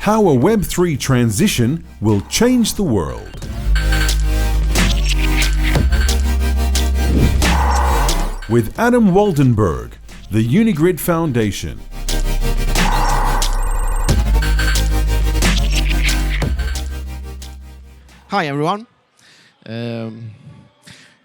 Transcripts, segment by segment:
how a Web3 transition will change the world. With Adam Waldenberg, the Unigrid Foundation. Hi everyone.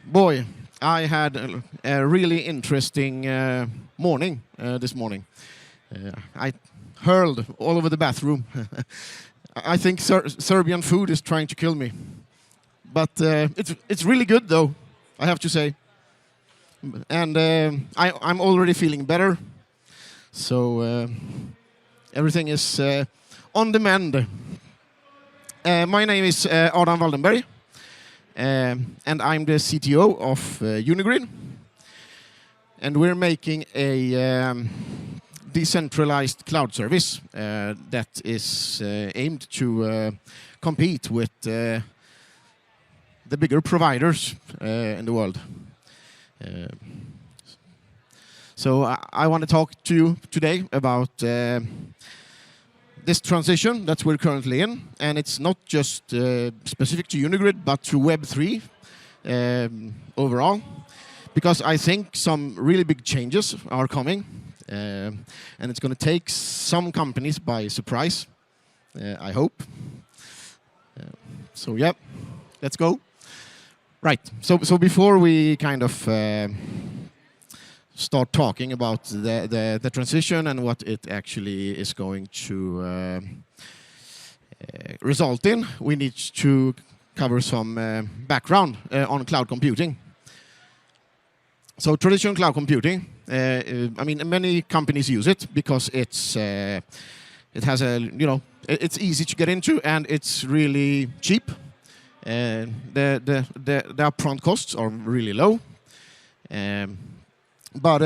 Boy, I had a really interesting morning this morning. I hurled all over the bathroom. I think Serbian food is trying to kill me. But it's really good though, I have to say. And I'm already feeling better. So everything is on the mend. My name is Adam Waldenberg, and I'm the CTO of Unigrid. And we're making a decentralized cloud service that is aimed to compete with the bigger providers in the world. So I want to talk to you today about this transition that we're currently in, and it's not just specific to Unigrid, but to Web3 overall, because I think some really big changes are coming, and it's going to take some companies by surprise, I hope. So yeah, let's go. Right, so before we kind of start talking about the transition and what it actually is going to result in, we need to cover some background on cloud computing. So traditional cloud computing, I mean, many companies use it because it's it has a, you know, it's easy to get into and it's really cheap. The upfront costs are really low. But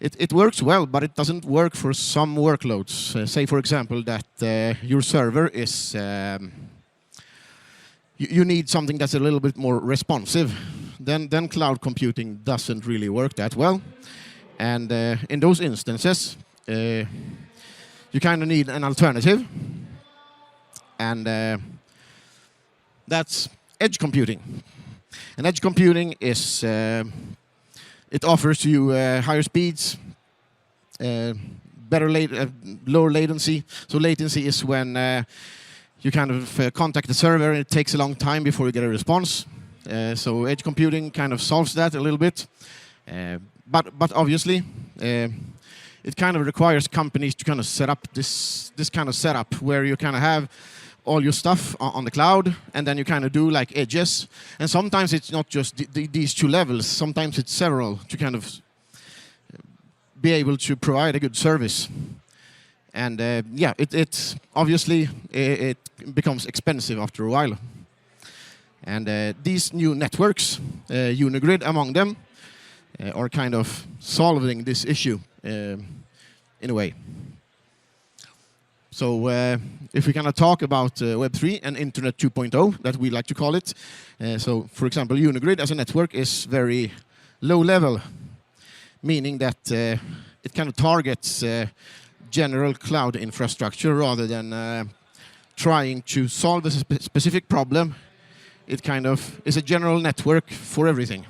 it works well, but it doesn't work for some workloads. Say, for example, that your server is... you need something that's a little bit more responsive. Then cloud computing doesn't really work that well. And in those instances, you kind of need an alternative. And that's edge computing. And edge computing is... it offers you higher speeds, lower latency. So latency is when you kind of contact the server and it takes a long time before you get a response. So edge computing kind of solves that a little bit. But obviously, it kind of requires companies to kind of set up this kind of setup where you kind of have all your stuff on the cloud, and then you kind of do like edges. And sometimes it's not just these two levels, sometimes it's several to kind of be able to provide a good service. And yeah, it's obviously it becomes expensive after a while. And these new networks, Unigrid among them, are kind of solving this issue in a way. So if we kind of talk about Web3 and Internet 2.0, that we like to call it. So for example, Unigrid as a network is very low level, meaning that it kind of targets general cloud infrastructure rather than trying to solve a specific problem. It kind of is a general network for everything.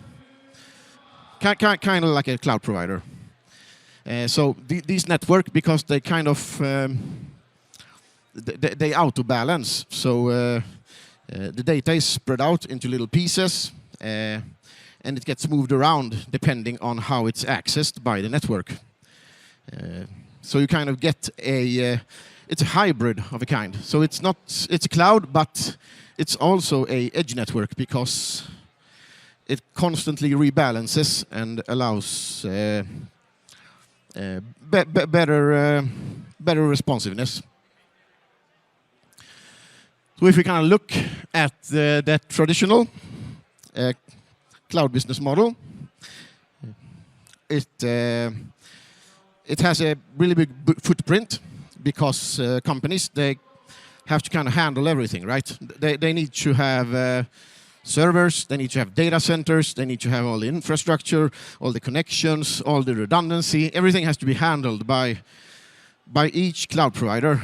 Kind of like a cloud provider. So these network, because they kind of... they auto-balance, so the data is spread out into little pieces, and it gets moved around depending on how it's accessed by the network. So you kind of get it's a hybrid of a kind. So it's a cloud, but it's also a edge network because it constantly rebalances and allows better responsiveness. So if we kind of look at that traditional cloud business model, it has a really big footprint because companies, they have to kind of handle everything, right? They need to have servers, they need to have data centers, they need to have all the infrastructure, all the connections, all the redundancy. Everything has to be handled by each cloud provider.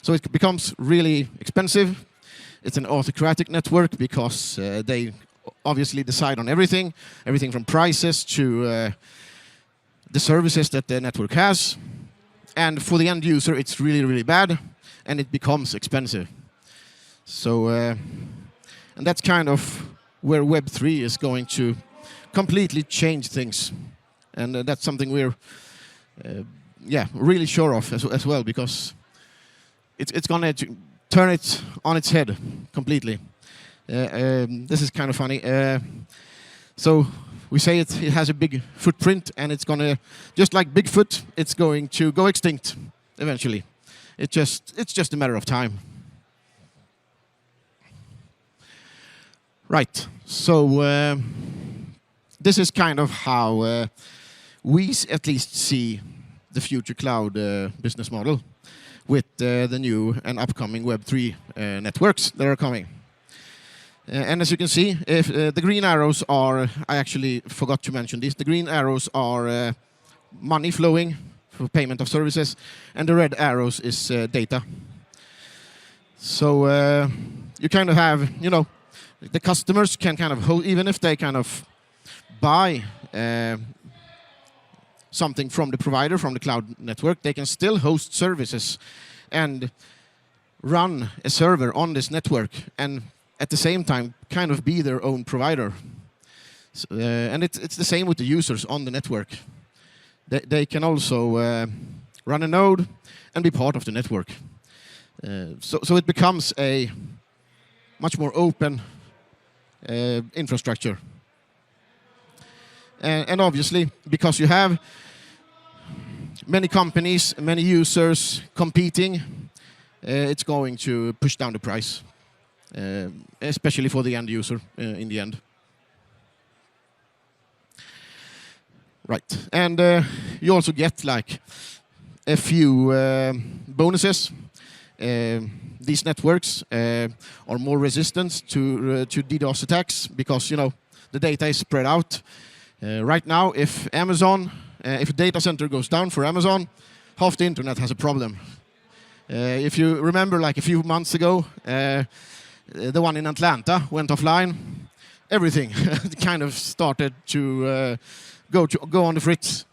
So it becomes really expensive. It's an autocratic network because they obviously decide on everything from prices to the services that the network has. And for the end user, it's really, really bad, and it becomes expensive. So, and that's kind of where Web3 is going to completely change things. And that's something we're, really sure of as well, because it's going to turn it on its head completely. This is kind of funny. So we say it has a big footprint, and it's going to, just like Bigfoot, it's going to go extinct eventually. It's just a matter of time. Right. So this is kind of how we at least see the future cloud business model with the new and upcoming Web3 networks that are coming. And as you can see, if the green arrows are, I actually forgot to mention this, the green arrows are money flowing for payment of services, and the red arrows is data. So you kind of have, the customers can kind of hold, even if they kind of buy something from the provider, from the cloud network, they can still host services and run a server on this network, and at the same time kind of be their own provider. So, and it's the same with the users on the network. They can also run a node and be part of the network. So it becomes a much more open infrastructure. And obviously, because you have many companies, many users competing, it's going to push down the price, especially for the end user in the end. Right, and you also get like a few bonuses. These networks are more resistant to DDoS attacks because the data is spread out. Right now, if a data center goes down for Amazon, half the internet has a problem. If you remember, like a few months ago, the one in Atlanta went offline. Everything kind of started to go on the fritz.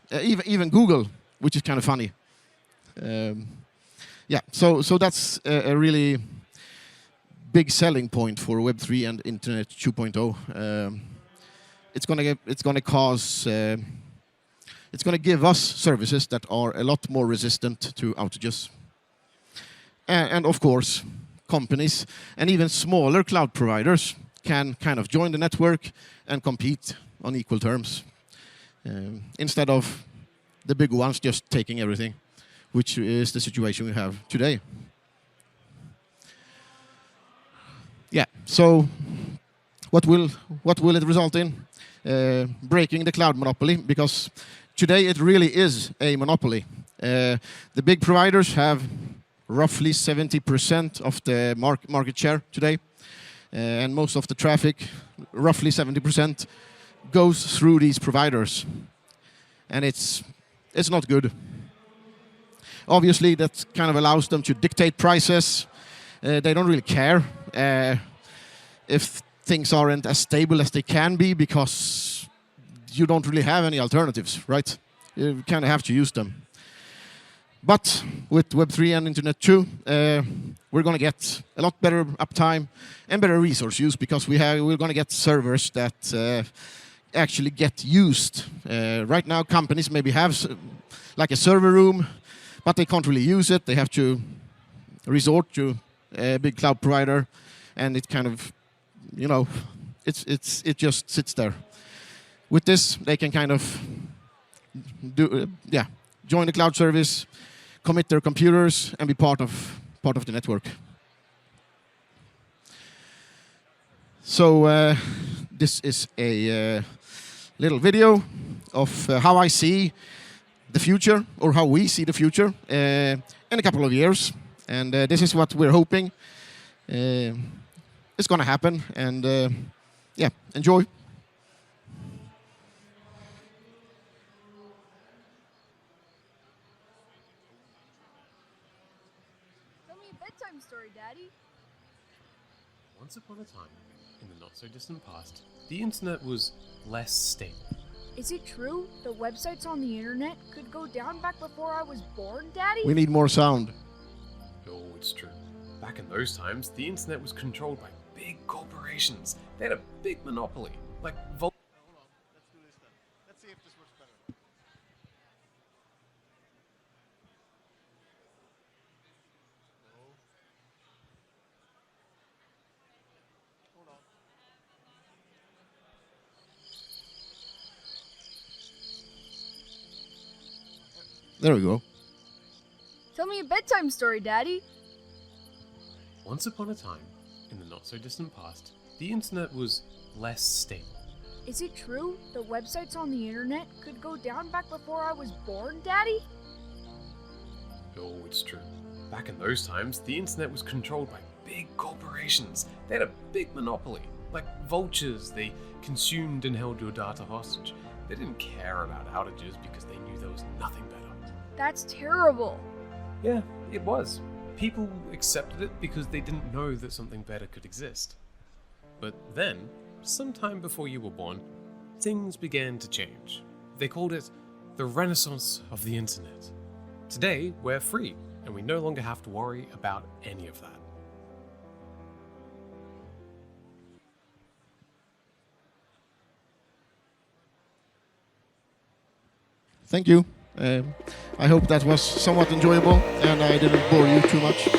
Even Google, which is kind of funny. So that's a really big selling point for Web3 and Internet 2.0. It's going to give us services that are a lot more resistant to outages. And of course, companies and even smaller cloud providers can kind of join the network and compete on equal terms, instead of the big ones just taking everything, which is the situation we have today. Yeah, so what will it result in? Breaking the cloud monopoly, because today it really is a monopoly. The big providers have roughly 70% of the market share today, and most of the traffic, roughly 70%, goes through these providers, and it's not good. Obviously, that kind of allows them to dictate prices. They don't really care if things aren't as stable as they can be, because you don't really have any alternatives, right? You kind of have to use them. But with Web3 and Internet 2, we're going to get a lot better uptime and better resource use, because we're going to get servers that actually get used. Right now, companies maybe have like a server room, but they can't really use it. They have to resort to a big cloud provider, and it kind of, it just sits there. With this, they can kind of join the cloud service, commit their computers, and be part of the network. So this is a little video of how I see the future, or how we see the future in a couple of years. And this is what we're hoping is going to happen. And enjoy. Once upon a time, in the not-so-distant past, the internet was less stable. Is it true the websites on the internet could go down back before I was born, Daddy? We need more sound. Oh, it's true. Back in those times, the internet was controlled by big corporations. They had a big monopoly, like Hold on, let's do this then. Let's see if this works better. Hold on. There we go. Tell me a bedtime story, Daddy. Once upon a time, in the not-so-distant past, the internet was less stable. Is it true the websites on the internet could go down back before I was born, Daddy? Oh, it's true. Back in those times, the internet was controlled by big corporations. They had a big monopoly, like vultures. They consumed and held your data hostage. They didn't care about outages because they knew there was nothing better. That's terrible. Yeah, it was. People accepted it because they didn't know that something better could exist. But then, sometime before you were born, things began to change. They called it the Renaissance of the Internet. Today, we're free, and we no longer have to worry about any of that. Thank you. I hope that was somewhat enjoyable and I didn't bore you too much.